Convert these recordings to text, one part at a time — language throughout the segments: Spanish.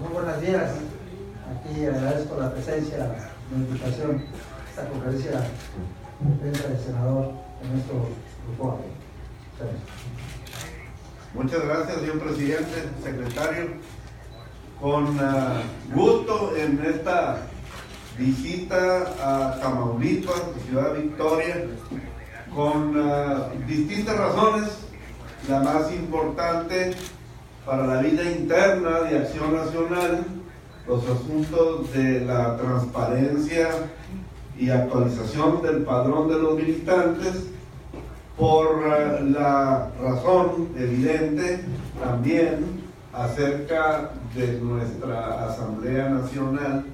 Muy buenos días. Aquí agradezco la presencia, la invitación, esta conferencia de prensa del senador Ernesto Rupoa. Muchas gracias, señor presidente, secretario. Con gusto en esta visita a Tamaulipas, Ciudad Victoria, con distintas razones. La más importante para la vida interna de Acción Nacional, los asuntos de la transparencia y actualización del padrón de los militantes, por la razón evidente también acerca de nuestra Asamblea Nacional,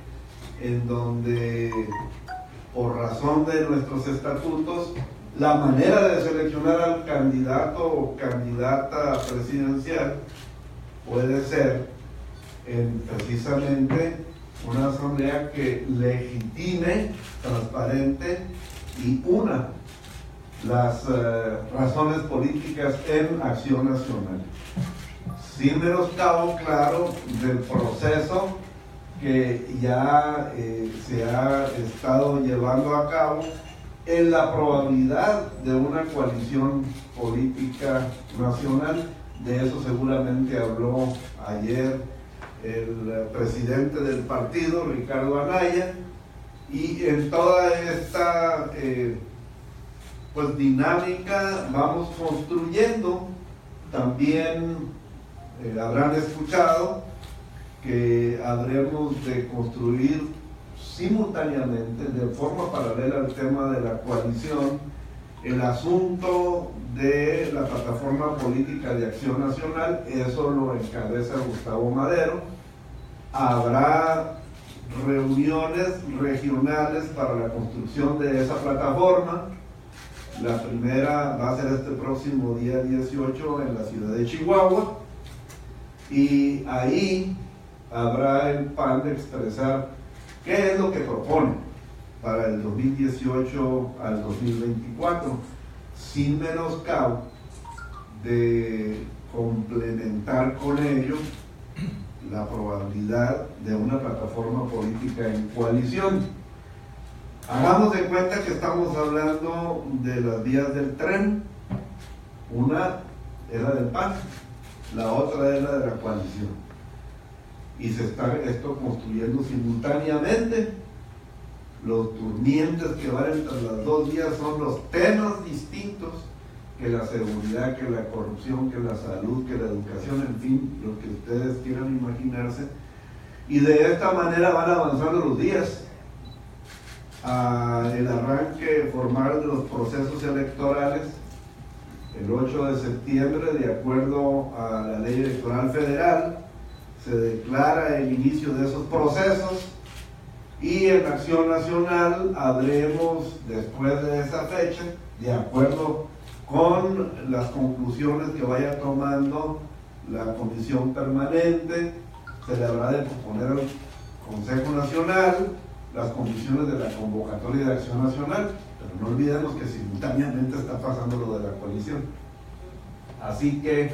en donde por razón de nuestros estatutos la manera de seleccionar al candidato o candidata presidencial puede ser precisamente una asamblea que legitime, transparente y una las razones políticas en Acción Nacional, sin menoscabo, claro, del proceso que ya se ha estado llevando a cabo en la probabilidad de una coalición política nacional. De eso seguramente habló ayer el presidente del partido, Ricardo Anaya, y en toda esta pues dinámica vamos construyendo. También habrán escuchado que habremos de construir simultáneamente, de forma paralela al tema de la coalición, el asunto de la plataforma política de Acción Nacional. Eso lo encabeza Gustavo Madero. Habrá reuniones regionales para la construcción de esa plataforma. La primera va a ser este próximo día 18 en la ciudad de Chihuahua, y ahí habrá el PAN de expresar qué es lo que propone para el 2018 al 2024, sin menoscabo de complementar con ello la probabilidad de una plataforma política en coalición. Hagamos de cuenta que estamos hablando de las vías del tren. Una es la del PAN, la otra es la de la coalición, y se está esto construyendo simultáneamente. Los durmientes que van entre las dos vías son los temas distintos, que la seguridad, que la corrupción, que la salud, que la educación, en fin, lo que ustedes quieran imaginarse. Y de esta manera van avanzando los días. El arranque formal de los procesos electorales, el 8 de septiembre, de acuerdo a la Ley Electoral Federal, se declara el inicio de esos procesos, y en Acción Nacional habremos, después de esa fecha, de acuerdo con las conclusiones que vaya tomando la Comisión Permanente, se le habrá de proponer al Consejo Nacional las condiciones de la convocatoria de Acción Nacional, pero no olvidemos que simultáneamente está pasando lo de la coalición. Así que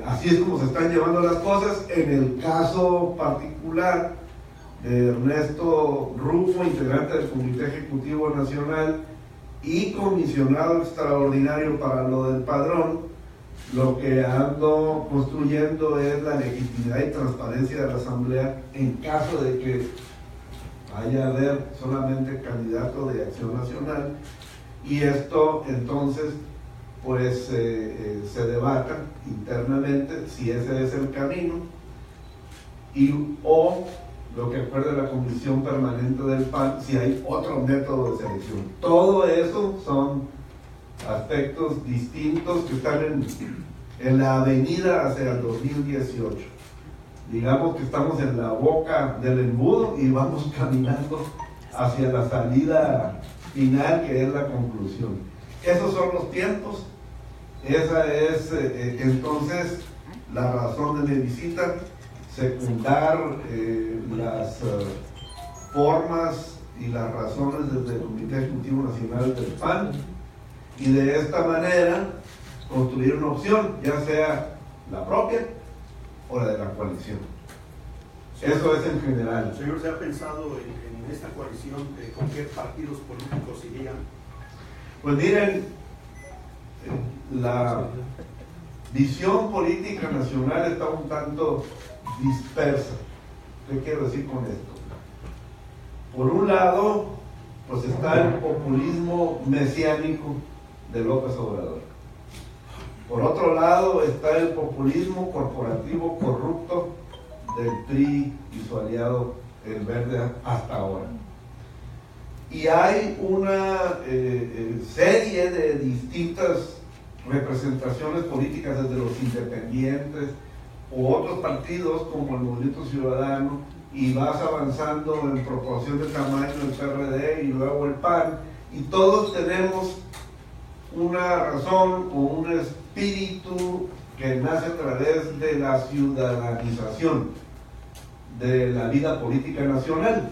así es como se están llevando las cosas. En el caso particular de Ernesto Rufo, integrante del Comité Ejecutivo Nacional y comisionado extraordinario para lo del padrón, lo que ando construyendo es la legitimidad y transparencia de la Asamblea en caso de que vaya a haber solamente candidato de Acción Nacional, y esto entonces pues se debata internamente si ese es el camino, o lo que acuerde la Comisión Permanente del PAN, si hay otro método de selección. Todo eso son aspectos distintos que están en la avenida hacia el 2018. Digamos que estamos en la boca del embudo y vamos caminando hacia la salida final, que es la conclusión. Esos son los tiempos. Esa es entonces la razón de mi visita: secundar las formas y las razones desde el Comité Ejecutivo Nacional del PAN, y de esta manera construir una opción, ya sea la propia o la de la coalición. Eso es en general. Señor, ¿se ha pensado en esta coalición con qué partidos políticos irían? Pues miren, la visión política nacional está un tanto dispersa. ¿Qué quiero decir con esto? Por un lado, pues está el populismo mesiánico de López Obrador. Por otro lado está el populismo corporativo corrupto del PRI y su aliado el Verde hasta ahora. Y hay una serie de distintas representaciones políticas desde los independientes o otros partidos como el Movimiento Ciudadano, y vas avanzando en proporción de tamaño el PRD y luego el PAN, y todos tenemos una razón o un espíritu que nace a través de la ciudadanización de la vida política nacional.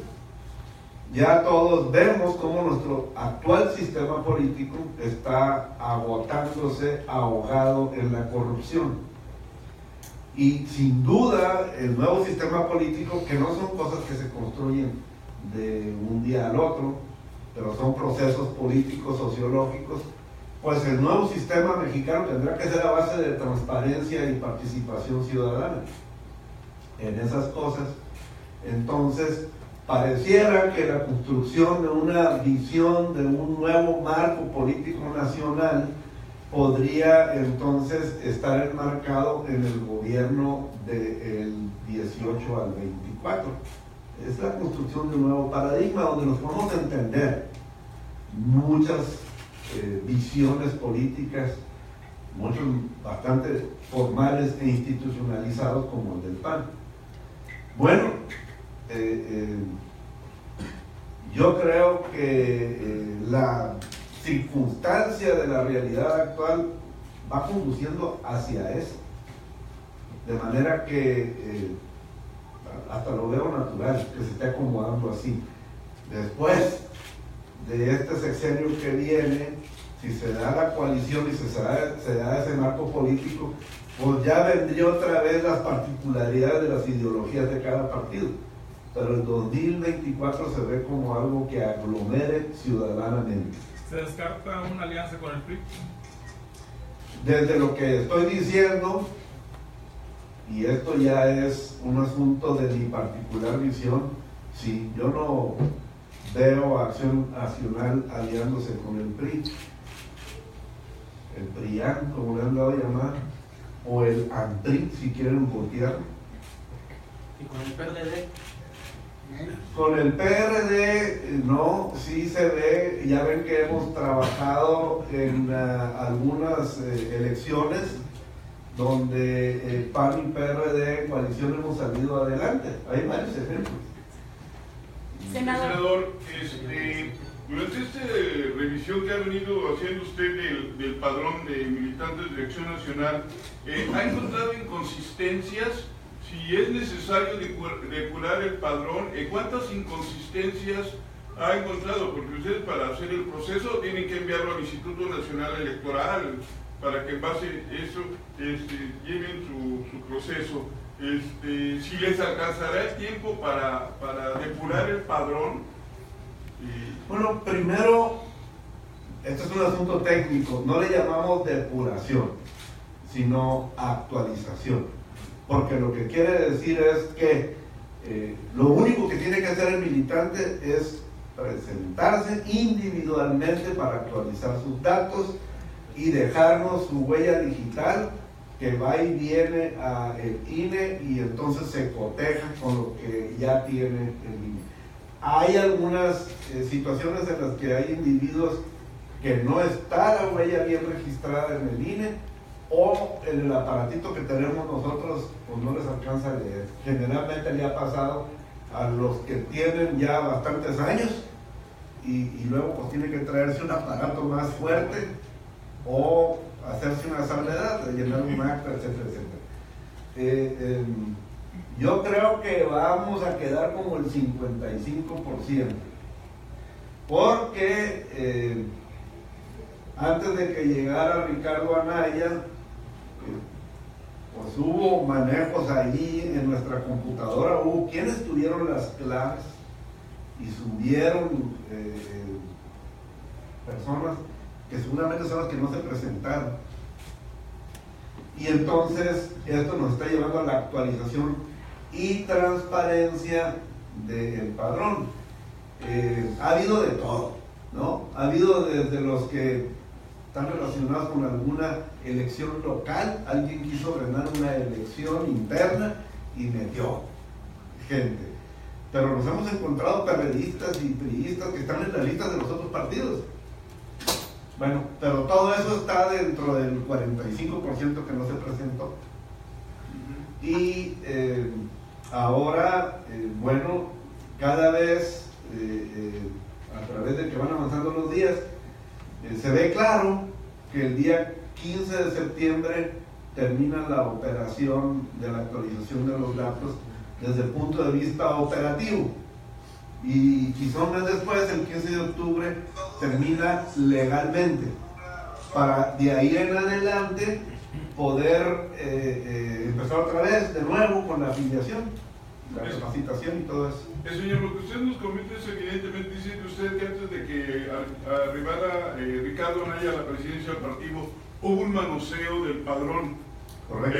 Ya todos vemos cómo nuestro actual sistema político está agotándose, ahogado en la corrupción. Y sin duda el nuevo sistema político, que no son cosas que se construyen de un día al otro, pero son procesos políticos, sociológicos, pues el nuevo sistema mexicano tendrá que ser a base de transparencia y participación ciudadana en esas cosas. Entonces, pareciera que la construcción de una visión de un nuevo marco político nacional podría entonces estar enmarcado en el gobierno del 18 al 24. Es la construcción de un nuevo paradigma donde nos podemos entender muchas visiones políticas, muchos bastante formales e institucionalizados como el del PAN. Bueno, yo creo que la circunstancia de la realidad actual va conduciendo hacia eso, de manera que hasta lo veo natural que se esté acomodando así. Después de este sexenio que viene, si se da la coalición y se da ese marco político, pues ya vendría otra vez las particularidades de las ideologías de cada partido. Pero el 2024 se ve como algo que aglomere ciudadanamente. ¿Se descarta una alianza con el PRI? Desde lo que estoy diciendo, y esto ya es un asunto de mi particular visión, sí, yo no veo a Acción Nacional aliándose con el PRI, el PRIAN, como le han dado a llamar, o el ANPRI, si quieren voltear. ¿Y con el PRD? Con el PRD, no, sí se ve, ya ven que hemos trabajado en algunas elecciones donde PAN y PRD en coalición hemos salido adelante. Hay varios ejemplos. Senador, durante esta revisión que ha venido haciendo usted del padrón de militantes de Acción Nacional, ¿ha encontrado inconsistencias? Si es necesario depurar el padrón, ¿cuántas inconsistencias ha encontrado? Porque ustedes, para hacer el proceso, tienen que enviarlo al Instituto Nacional Electoral para que en base a eso lleven su proceso. Si les alcanzará el tiempo para depurar el padrón. Bueno, primero, esto es un asunto técnico, no le llamamos depuración, sino actualización. Porque lo que quiere decir es que lo único que tiene que hacer el militante es presentarse individualmente para actualizar sus datos y dejarnos su huella digital que va y viene a el INE, y entonces se coteja con lo que ya tiene el INE. Hay algunas situaciones en las que hay individuos que no está la huella bien registrada en el INE, o en el aparatito que tenemos nosotros pues no les alcanza a leer. Generalmente le ha pasado a los que tienen ya bastantes años y luego pues tienen que traerse un aparato más fuerte o hacerse una soledad, llenar un acta, etcétera, etcétera. Yo creo que vamos a quedar como el 55%, porque antes de que llegara Ricardo Anaya, pues hubo manejos ahí en nuestra computadora, hubo quienes tuvieron las claves y subieron personas que seguramente son las que no se presentaron. Y entonces esto nos está llevando a la actualización y transparencia del padrón. Ha habido de todo, ¿no? Ha habido desde los que están relacionados con alguna elección local, alguien quiso ordenar una elección interna y metió gente. Pero nos hemos encontrado periodistas y priistas que están en las listas de los otros partidos. Bueno, pero todo eso está dentro del 45% que no se presentó. Y ahora, bueno, cada vez, a través de que van avanzando los días, se ve claro que el día 15 de septiembre termina la operación de la actualización de los datos desde el punto de vista operativo. Y quizá un mes después, el 15 de octubre, termina legalmente. Para de ahí en adelante poder empezar otra vez de nuevo con la afiliación, la capacitación y todo eso. Señor, lo que usted nos comenta es evidentemente, dice usted que antes de que arribara Ricardo Anaya a la presidencia del partido, hubo un manoseo del padrón. Correcto.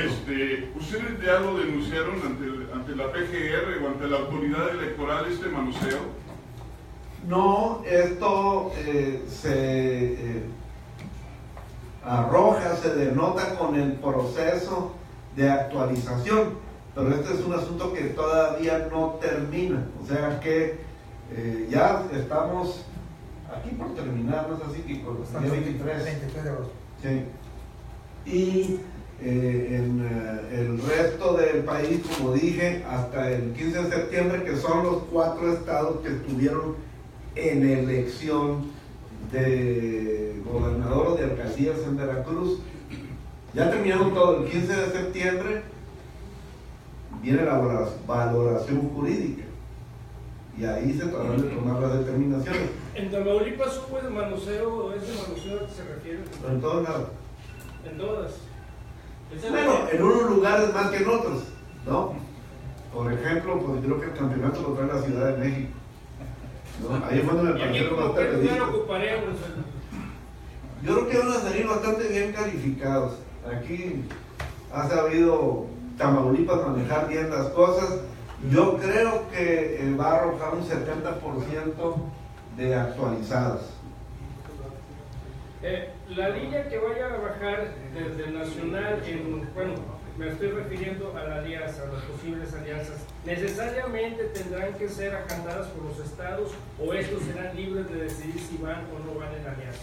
¿Ustedes ya lo denunciaron ante la PGR o ante la autoridad electoral este manoseo? No, esto se arroja, se denota con el proceso de actualización, pero este es un asunto que todavía no termina, o sea que ya estamos aquí por terminar, ¿no es así? Que con el 23 de agosto. Sí. Y en el resto del país, como dije, hasta el 15 de septiembre, que son los 4 estados que estuvieron en elección de gobernador o de alcaldías en Veracruz, ya terminaron todo. El 15 de septiembre viene la valoración jurídica y ahí se tratan de tomar las determinaciones. ¿En Tamaulipas hubo el manoseo, ese manoseo al que se refiere? Pero en todos lados. En todas. Bueno, en unos lugares más que en otros, ¿no? Por ejemplo, pues creo que el campeonato lo trae la Ciudad de México, ¿no? Ahí es donde me ¿Y aquí pareció como más qué lugar periodista. ocuparemos? Yo creo que van a salir bastante bien calificados. Aquí ha sabido Tamaulipas manejar bien las cosas. Yo creo que va a arrojar un 70% de actualizados. La línea que vaya a bajar desde el nacional, bueno, me estoy refiriendo a la alianza, a las posibles alianzas, ¿necesariamente tendrán que ser acantadas por los estados o estos serán libres de decidir si van o no van en alianza?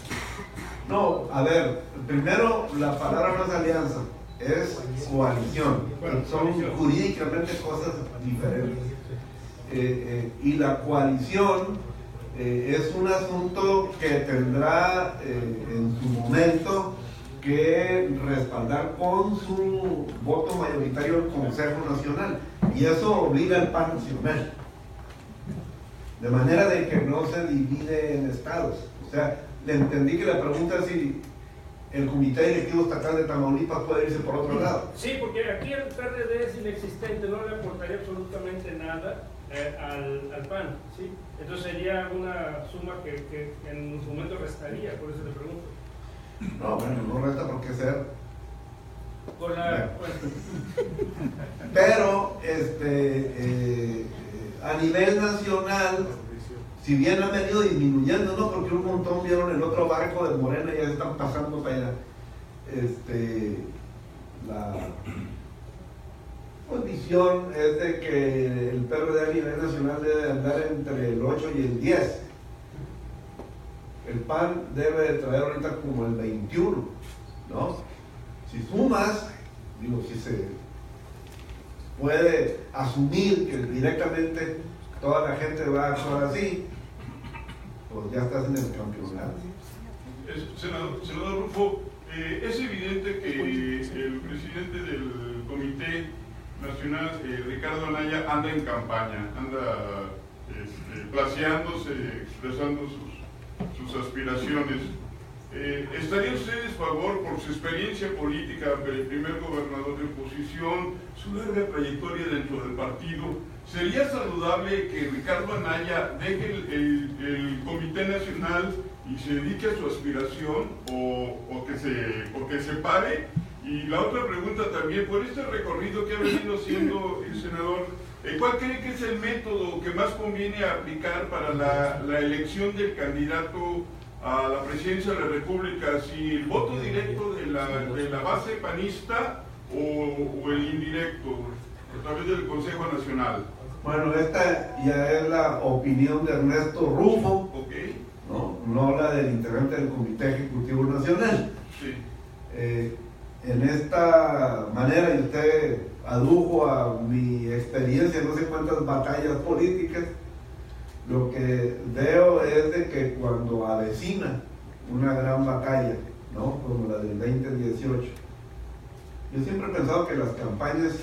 No, a ver, primero la palabra no es alianza, es coalición. Son jurídicamente cosas diferentes. Y la coalición es un asunto que tendrá en su momento que respaldar con su voto mayoritario el Consejo Nacional, y eso obliga al PAN nacional, de manera de que no se divide en estados. O sea, le entendí que la pregunta es si el Comité Directivo Estatal de Tamaulipas puede irse por otro lado. Sí, porque aquí el PRD es inexistente, no le aportaría absolutamente nada al PAN, ¿sí? Entonces sería una suma que en su momento restaría, por eso le pregunto. No, bueno, no resta por qué ser. Por la, Pero a nivel nacional, si bien han venido disminuyendo, ¿no? Porque un montón vieron el otro barco de Morena y ya están pasando para allá. La visión es de que el PRD a nivel nacional debe andar entre el 8 y el 10. El PAN debe de traer ahorita como el 21, ¿no? Si sumas, digo, si se puede asumir que directamente toda la gente va a actuar así, pues ya estás en el campeonato. Senador Rufo, es evidente que el presidente del Comité Nacional, Ricardo Anaya, anda en campaña, anda placeándose, expresando sus aspiraciones. ¿estaría usted a favor, por su experiencia política, el primer gobernador de oposición, su larga trayectoria dentro del partido, sería saludable que Ricardo Anaya deje el Comité Nacional y se dedique a su aspiración o que se pare? Y la otra pregunta también, por este recorrido que ha venido haciendo el senador, ¿cuál cree que es el método que más conviene aplicar para la elección del candidato a la presidencia de la República? ¿Si el voto directo de la base panista o el indirecto a través del Consejo Nacional? Bueno, esta ya es la opinión de Ernesto Rufo, Okay. no la del integrante del Comité Ejecutivo Nacional. Sí. En esta manera, y usted adujo a mi experiencia, no sé cuántas batallas políticas, lo que veo es de que cuando avecina una gran batalla, ¿no?, como la del 2018, yo siempre he pensado que las campañas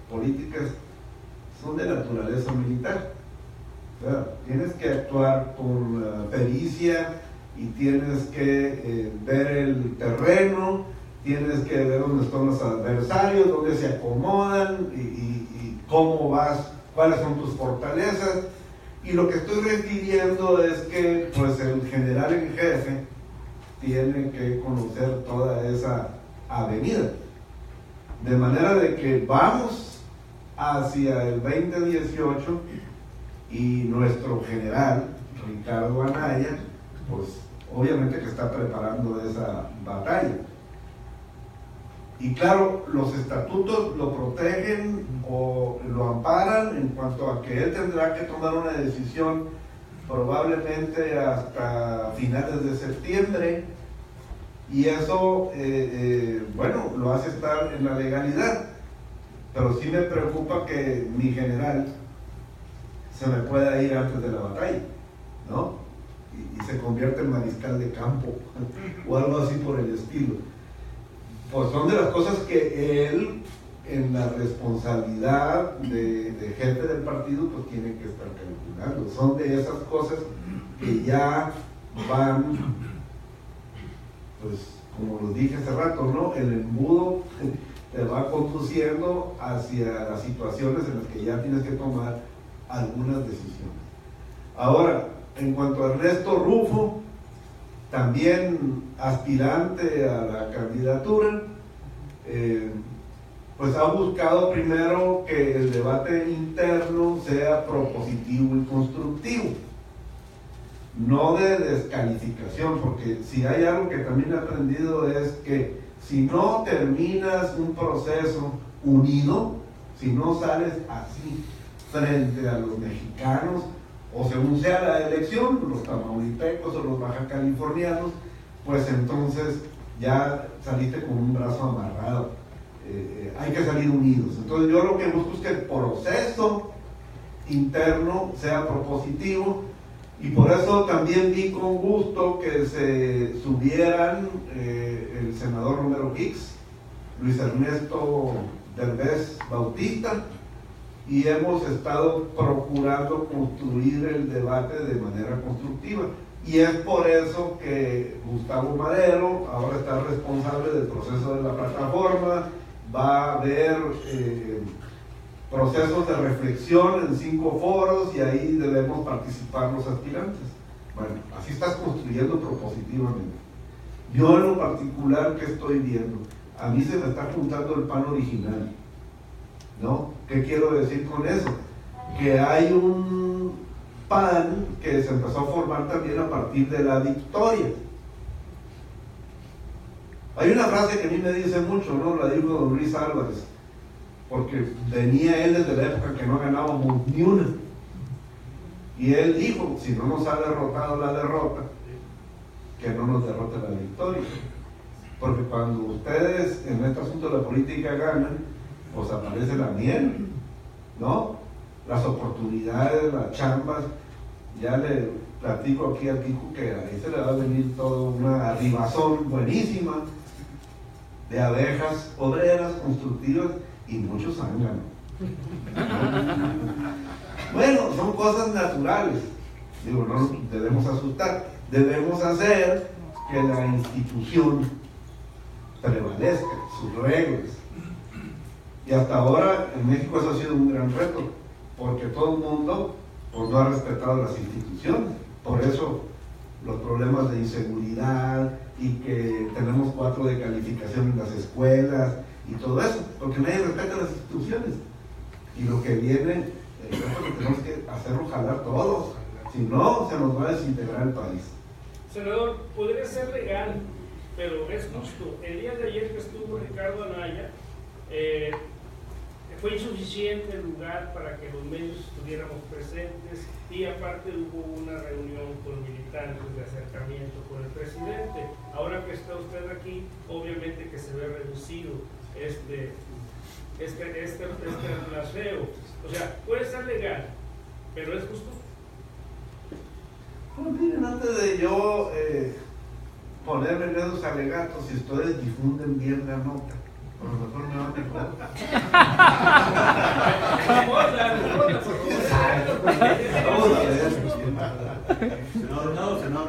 políticas son de naturaleza militar. O sea, tienes que actuar con pericia y tienes que ver el terreno, tienes que ver dónde están los adversarios, dónde se acomodan y cómo vas, cuáles son tus fortalezas. Y lo que estoy refiriendo es que pues el general en jefe tiene que conocer toda esa avenida. De manera de que vamos hacia el 2018 y nuestro general, Ricardo Anaya, pues obviamente que está preparando esa batalla. Y claro, los estatutos lo protegen o lo amparan en cuanto a que él tendrá que tomar una decisión probablemente hasta finales de septiembre, y eso, bueno, lo hace estar en la legalidad. Pero sí me preocupa que mi general se me pueda ir antes de la batalla, ¿no? Y se convierte en mariscal de campo o algo así por el estilo. Pues son de las cosas que él, en la responsabilidad de jefe del partido, pues tiene que estar calculando. Son de esas cosas que ya van, pues como lo dije hace rato, ¿no? El embudo te va conduciendo hacia las situaciones en las que ya tienes que tomar algunas decisiones. Ahora, en cuanto a Ernesto Rufo, también aspirante a la candidatura, pues ha buscado primero que el debate interno sea propositivo y constructivo, no de descalificación, porque si hay algo que también he aprendido es que si no terminas un proceso unido, si no sales así frente a los mexicanos, o según sea la elección, los tamaulipecos o los baja californianos, pues entonces ya saliste con un brazo amarrado. Hay que salir unidos. Entonces yo lo que busco es que el proceso interno sea propositivo, y por eso también vi con gusto que se subieran el senador Romero Hicks, Luis Ernesto Derbez Bautista, y hemos estado procurando construir el debate de manera constructiva. Y es por eso que Gustavo Madero ahora está responsable del proceso de la plataforma. Va a haber procesos de reflexión en 5 foros, y ahí debemos participar los aspirantes. Bueno, así estás construyendo propositivamente. Yo en lo particular, que estoy viendo, a mí se me está juntando el pan original, ¿no? ¿Qué quiero decir con eso? Que hay un PAN que se empezó a formar también a partir de la victoria. Hay una frase que a mí me dice mucho, ¿no? La dijo don Luis Álvarez, porque venía él desde la época que no ganábamos ni una. Y él dijo, si no nos ha derrotado la derrota, que no nos derrote la victoria. Porque cuando ustedes en este asunto de la política ganan, pues aparece la miel, ¿no? Las oportunidades, las chambas. Ya le platico aquí al Kiko que ahí se le va a venir toda una arribazón buenísima de abejas obreras, constructivas y muchos zánganos. Bueno, son cosas naturales. Digo, no nos debemos asustar. Debemos hacer que la institución prevalezca, sus reglas. Y hasta ahora en México eso ha sido un gran reto, porque todo el mundo pues, no ha respetado las instituciones. Por eso los problemas de inseguridad y que tenemos 4 de calificación en las escuelas y todo eso, porque nadie respeta las instituciones. Y lo que viene, el reto que tenemos que hacerlo jalar todos, si no se nos va a desintegrar el país. Senador, podría ser legal, pero es justo. El día de ayer que estuvo Ricardo Anaya, fue insuficiente el lugar para que los medios estuviéramos presentes y aparte hubo una reunión con militantes de acercamiento con el presidente. Ahora que está usted aquí, obviamente que se ve reducido este blasfeo. O sea, puede ser legal, pero es justo. Pues miren, antes de yo ponerme en esos alegatos, si ustedes difunden bien la nota, a lo mejor me van mejor. Vamos a ver. Senador,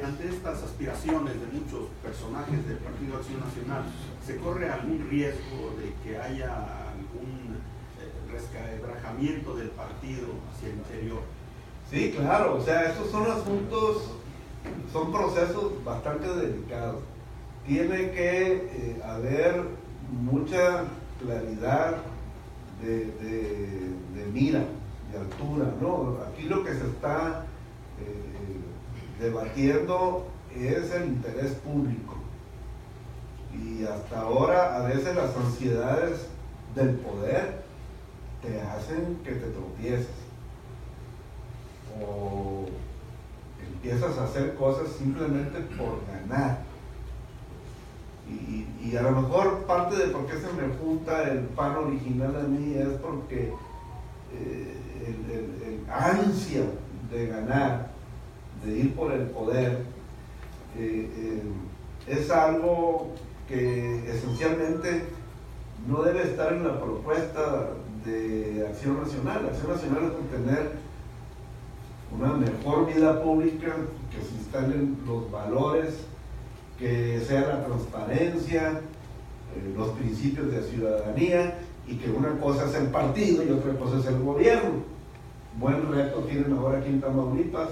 ante estas aspiraciones de muchos personajes del Partido Acción Nacional, ¿se corre algún riesgo de que haya algún resquebrajamiento del partido hacia el interior? Sí, claro, o sea, estos son asuntos, son procesos bastante delicados. Tiene que haber mucha claridad de mira, de altura, ¿no? Aquí lo que se está debatiendo es el interés público. Y hasta ahora, a veces las ansiedades del poder te hacen que te tropieces. O empiezas a hacer cosas simplemente por ganar. Y a lo mejor parte de por qué se me junta el PAN original a mí es porque el ansia de ganar, de ir por el poder, es algo que esencialmente no debe estar en la propuesta de Acción Nacional. Acción Nacional es obtener una mejor vida pública, que se instalen los valores, que sea la transparencia, los principios de ciudadanía, y que una cosa es el partido y otra cosa es el gobierno. Buen reto tienen ahora aquí en Tamaulipas,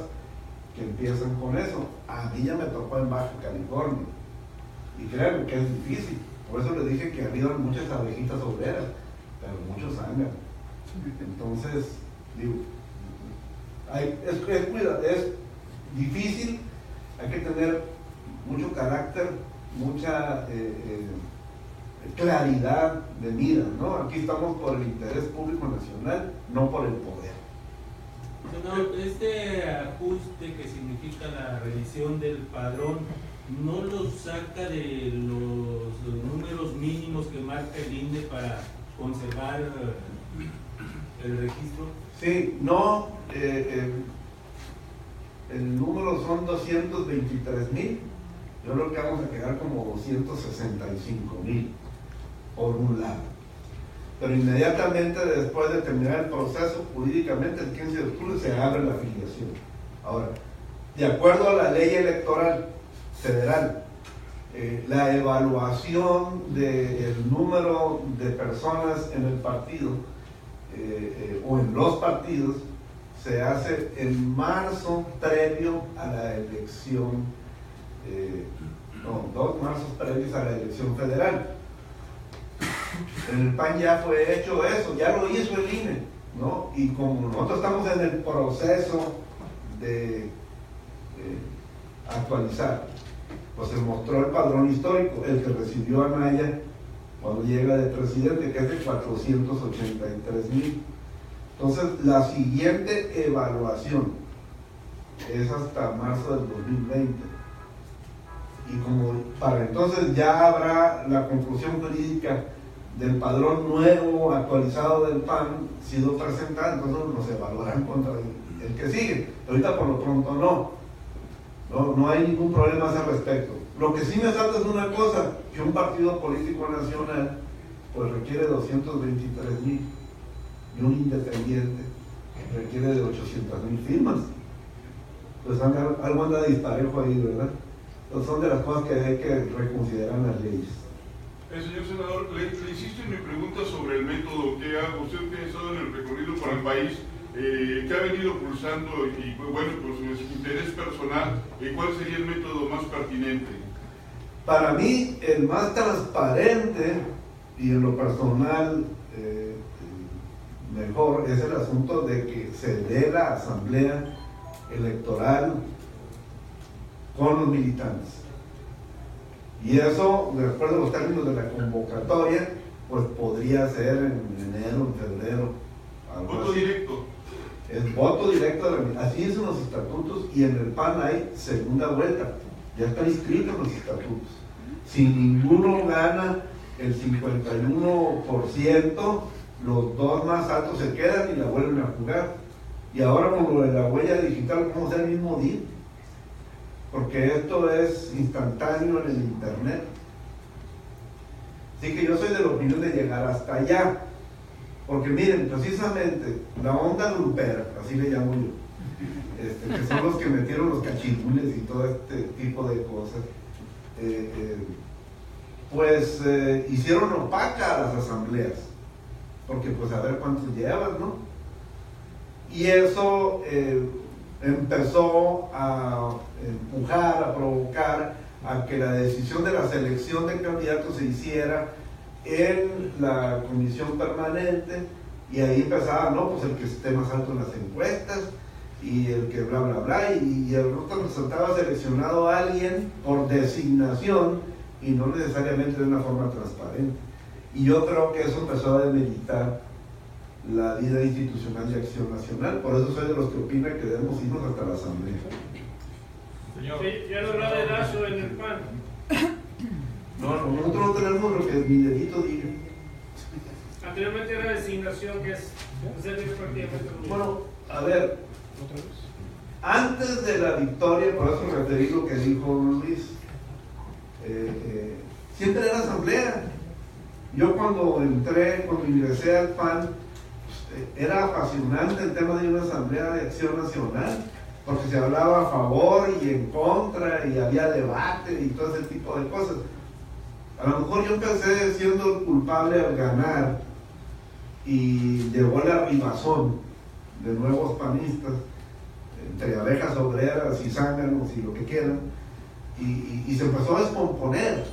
que empiezan con eso. A mí ya me tocó en Baja California, y créanme que es difícil. Por eso les dije que arriban muchas abejitas obreras, pero muchos sangran. Entonces, digo, es difícil, hay que tener mucho carácter, mucha claridad de mira, ¿no? Aquí estamos por el interés público nacional, no por el poder. Senador, este ajuste que significa la revisión del padrón, ¿no lo saca de los números mínimos que marca el INE para conservar el registro? Sí, no, el número son 223,000, yo creo que vamos a quedar como 265,000 por un lado. Pero inmediatamente después de terminar el proceso, jurídicamente el 15 de octubre se abre la afiliación. Ahora, de acuerdo a la ley electoral federal, la evaluación del número de personas en el partido o en los partidos se hace en marzo previo a la elección, 2 marzos previos a la elección federal. En el PAN ya fue hecho eso, ya lo hizo el INE, ¿no? Y como nosotros estamos en el proceso de actualizar, pues se mostró el padrón histórico, el que recibió Anaya cuando llega de presidente, que es de 483,000. Entonces, la siguiente evaluación es hasta marzo del 2020. Y como para entonces ya habrá la conclusión jurídica del padrón nuevo, actualizado del PAN, sido presentada, entonces nos evaluarán contra el que sigue. Ahorita por lo pronto no hay ningún problema a ese respecto. Lo que sí me salta es una cosa, que un partido político nacional pues requiere 223,000 y un independiente requiere de 800,000 firmas. Pues algo anda disparejo ahí, ¿verdad? Entonces son de las cosas que hay que reconsiderar en las leyes. Señor senador, le insisto en mi pregunta sobre el método que usted ha estado en el recorrido por el país, que ha venido pulsando y bueno, por su interés personal, ¿cuál sería el método más pertinente? Para mí, el más transparente y en lo personal mejor es el asunto de que se dé la asamblea electoral con los militantes. Y eso, de acuerdo a los términos de la convocatoria, pues podría ser en enero, en febrero. ¿Voto directo? Es voto directo, así es en los estatutos, y en el PAN hay segunda vuelta, ya está inscrito en los estatutos. Si ninguno gana el 51%, los dos más altos se quedan y la vuelven a jugar. Y ahora con lo de la huella digital, ¿cómo sea el mismo día? Porque esto es instantáneo en el internet. Así que yo soy de la opinión de llegar hasta allá. Porque miren, precisamente la onda grupera, así le llamo yo, que son los que metieron los cachirules y todo este tipo de cosas, hicieron opaca a las asambleas. Porque pues a ver cuántos llevas, ¿no? Y eso empezó a empujar, a provocar a que la decisión de la selección de candidatos se hiciera en la comisión permanente, y ahí empezaba, no, pues el que esté más alto en las encuestas y el que bla bla bla, y el otro resultaba seleccionado a alguien por designación y no necesariamente de una forma transparente. Y yo creo que eso empezó a debilitar la vida institucional de Acción Nacional. Por eso soy de los que opinan que debemos irnos hasta la asamblea. Señor. Sí, ya lo hablaba de Lazo en el PAN. No, nosotros no tenemos lo que mi dedito diga. Anteriormente era designación, que es prácticamente lo mismo. Bueno, a ver, antes de la victoria, por eso referí lo que dijo Luis, siempre era asamblea. Yo cuando ingresé al PAN, era apasionante el tema de una asamblea de Acción Nacional, porque se hablaba a favor y en contra, y había debate y todo ese tipo de cosas. A lo mejor yo empecé siendo culpable al ganar, y llegó la rimazón de nuevos panistas, entre abejas obreras y zánganos y lo que quieran, y se empezó a descomponer.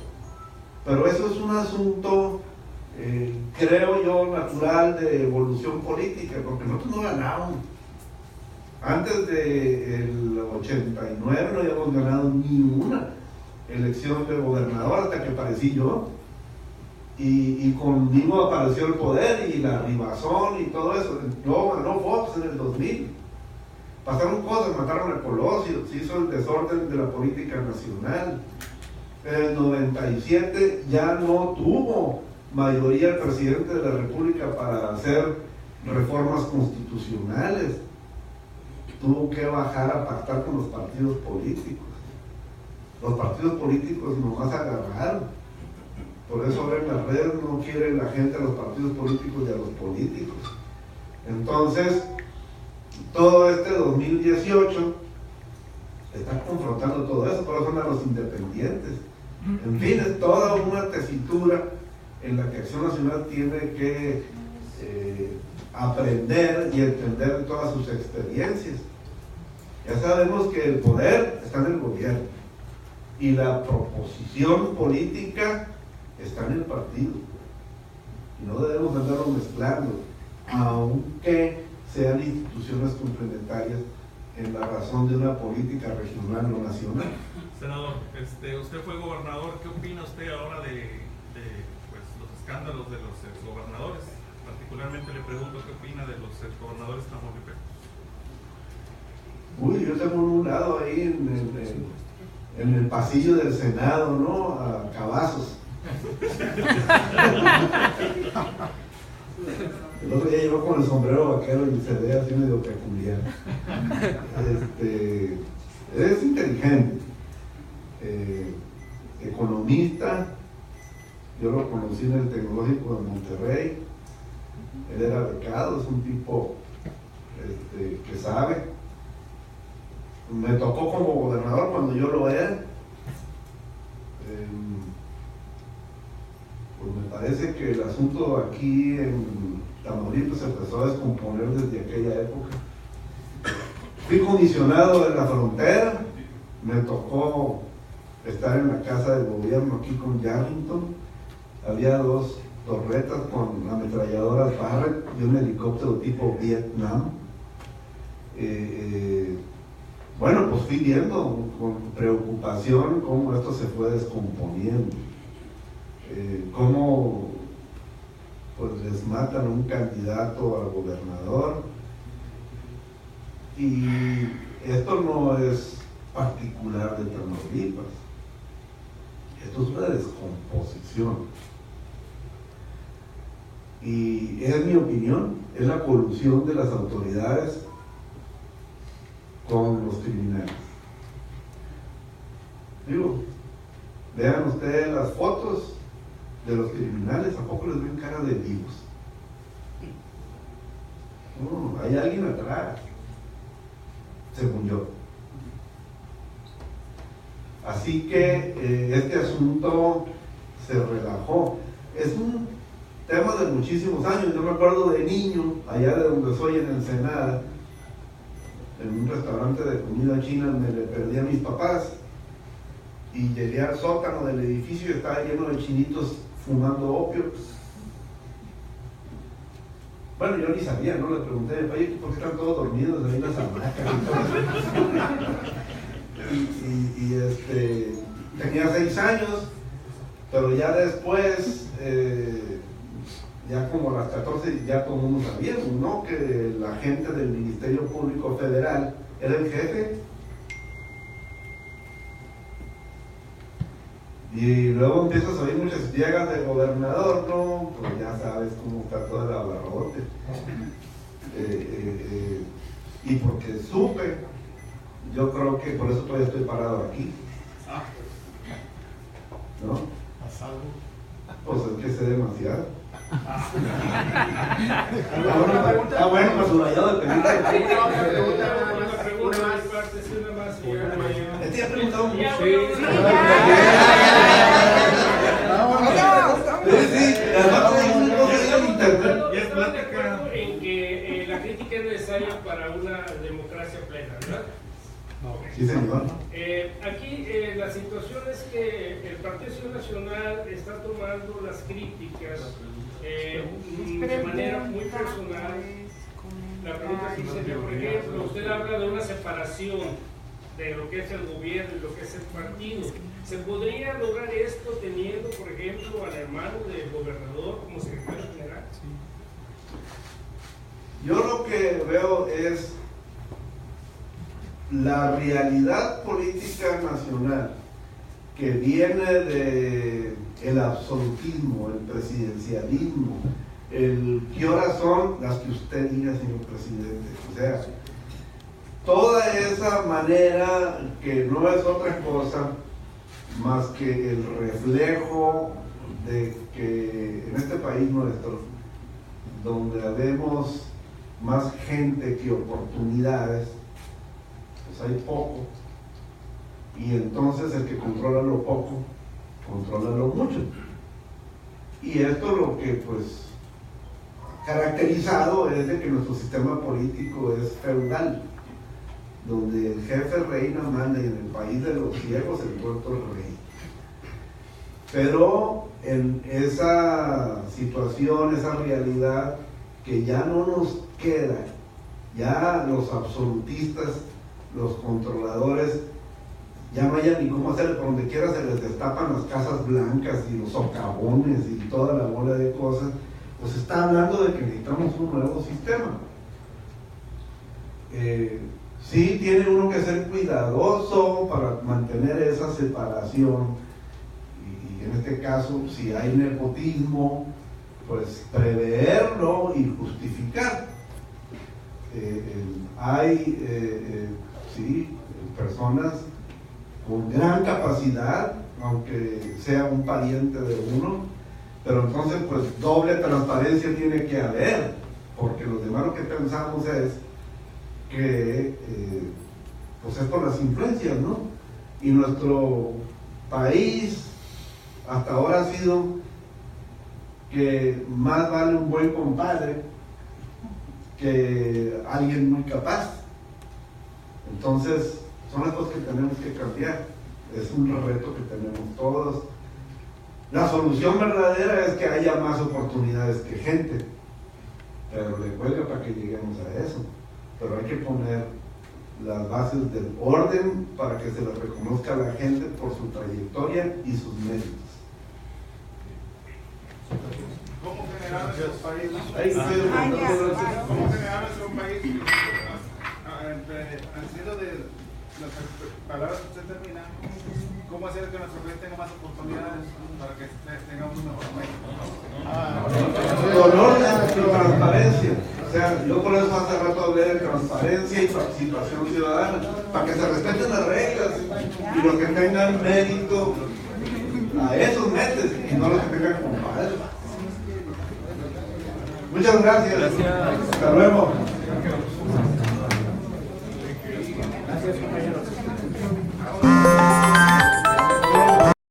Pero eso es un asunto, creo yo, natural de evolución política, porque nosotros no ganamos. Antes del 89 no habíamos ganado ni una elección de gobernador hasta que aparecí yo, y conmigo apareció el poder y la rimazón y todo eso. Luego ganó Fox en el 2000. Pasaron cosas, mataron a Colosio, se hizo el desorden de la política nacional. En el 97 ya no tuvo mayoría el presidente de la República para hacer reformas constitucionales. Tuvo que bajar a pactar con los partidos políticos. Los partidos políticos nomás agarraron. Por eso ahora en las redes no quiere la gente a los partidos políticos y a los políticos. Entonces, todo este 2018 está confrontando todo eso, por eso son a los independientes. En fin, es toda una tesitura en la que Acción Nacional tiene que aprender y entender todas sus experiencias. Ya sabemos que el poder está en el gobierno y la proposición política está en el partido, y no debemos andarlo mezclando, aunque sean instituciones complementarias en la razón de una política regional o nacional. Senador, usted fue gobernador. ¿Qué opina usted ahora de los escándalos de los exgobernadores? Particularmente le pregunto qué opina de los exgobernadores tamaulipecos. Uy, yo tengo un lado ahí en el pasillo del Senado, ¿no? A cabazos. El otro día llegó con el sombrero vaquero y se ve así medio peculiar. Es inteligente, economista. Yo lo conocí en el Tecnológico de Monterrey. Él era becado, es un tipo que sabe. Me tocó como gobernador cuando yo lo era, Pues me parece que el asunto aquí en Tamaulipas empezó a descomponer desde aquella época. Fui comisionado en la frontera, me tocó estar en la casa del gobierno aquí con Yarrington. Había 2 torretas con ametralladoras Barrett y un helicóptero tipo Vietnam. Bueno, pues fui viendo con preocupación cómo esto se fue descomponiendo, cómo pues les matan a un candidato a gobernador, y esto no es particular de Tamaulipas, esto es una descomposición, y es mi opinión, es la colusión de las autoridades con los criminales. Digo, vean ustedes las fotos de los criminales, ¿a poco les ven cara de vivos? No, hay alguien atrás, según yo. Así que este asunto se relajó. Es un tema de muchísimos años. Yo me acuerdo de niño, allá de donde soy, en Ensenada, en un restaurante de comida china, me le perdí a mis papás y llegué al sótano del edificio y estaba lleno de chinitos fumando opio. Bueno, yo ni sabía, ¿no? Le pregunté, oye, ¿por qué están todos dormidos ahí en las hamacas? Tenía 6 años, pero ya después, ya como a las 14, ya todo el mundo sabía, ¿no? Que la gente del Ministerio Público Federal era el jefe. Y luego empiezas a oír muchas llegas del gobernador, ¿no? Pues ya sabes cómo está todo el abarrote. Y porque supe, yo creo que por eso todavía estoy parado aquí. ¿No? Pues es que sé demasiado. Bueno, pues subrayado de película. Te he preguntado mucho. En que la crítica es necesaria para una democracia plena, ¿verdad? Sí, señor. Aquí la situación es que el Partido Acción Nacional está tomando las críticas de manera muy personal. La pregunta sería, por ejemplo, usted habla de una separación de lo que es el gobierno y lo que es el partido. ¿Se podría lograr esto teniendo, por ejemplo, al hermano del gobernador como secretario general? Yo lo que veo es la realidad política nacional que viene de el absolutismo, el presidencialismo, ¿qué horas son? Las que usted diga, señor presidente. O sea, toda esa manera que no es otra cosa más que el reflejo de que en este país nuestro, donde habemos más gente que oportunidades, pues hay poco, y entonces el que controla lo poco, controla lo mucho. Y esto lo que pues caracterizado es de que nuestro sistema político es feudal, donde el jefe reina, manda, y en el país de los ciegos el puerto rey. Pero en esa situación, esa realidad que ya no nos queda, ya los absolutistas, los controladores, ya no hay ni cómo hacerlo, por donde quiera se les destapan las casas blancas y los socavones y toda la bola de cosas, pues está hablando de que necesitamos un nuevo sistema. Sí tiene uno que ser cuidadoso para mantener esa separación, y en este caso, si hay nepotismo, pues preverlo y justificar. Hay sí, personas con gran capacidad, aunque sea un pariente de uno, pero entonces pues doble transparencia tiene que haber, porque los demás lo que pensamos es que pues es por las influencias, ¿no? Y nuestro país hasta ahora ha sido que más vale un buen compadre que alguien muy capaz. Entonces, son las cosas que tenemos que cambiar. Es un reto que tenemos todos. La solución verdadera es que haya más oportunidades que gente, pero le cuelga para que lleguemos a eso. Pero hay que poner las bases del orden para que se le reconozca a la gente por su trayectoria y sus méritos. ¿Cómo generar nuestro país? ¿Cómo generar nuestro país? Al cielo de las palabras que usted termina, ¿cómo hacer que nuestro país tenga más oportunidades para que tengamos un mejor país? Con orden y transparencia. O sea, yo por eso hace rato hablé de transparencia y participación ciudadana, para que se respeten las reglas y los que tengan mérito a esos metes y no los que tengan compadres. Muchas gracias. Hasta luego. Gracias, compañeros.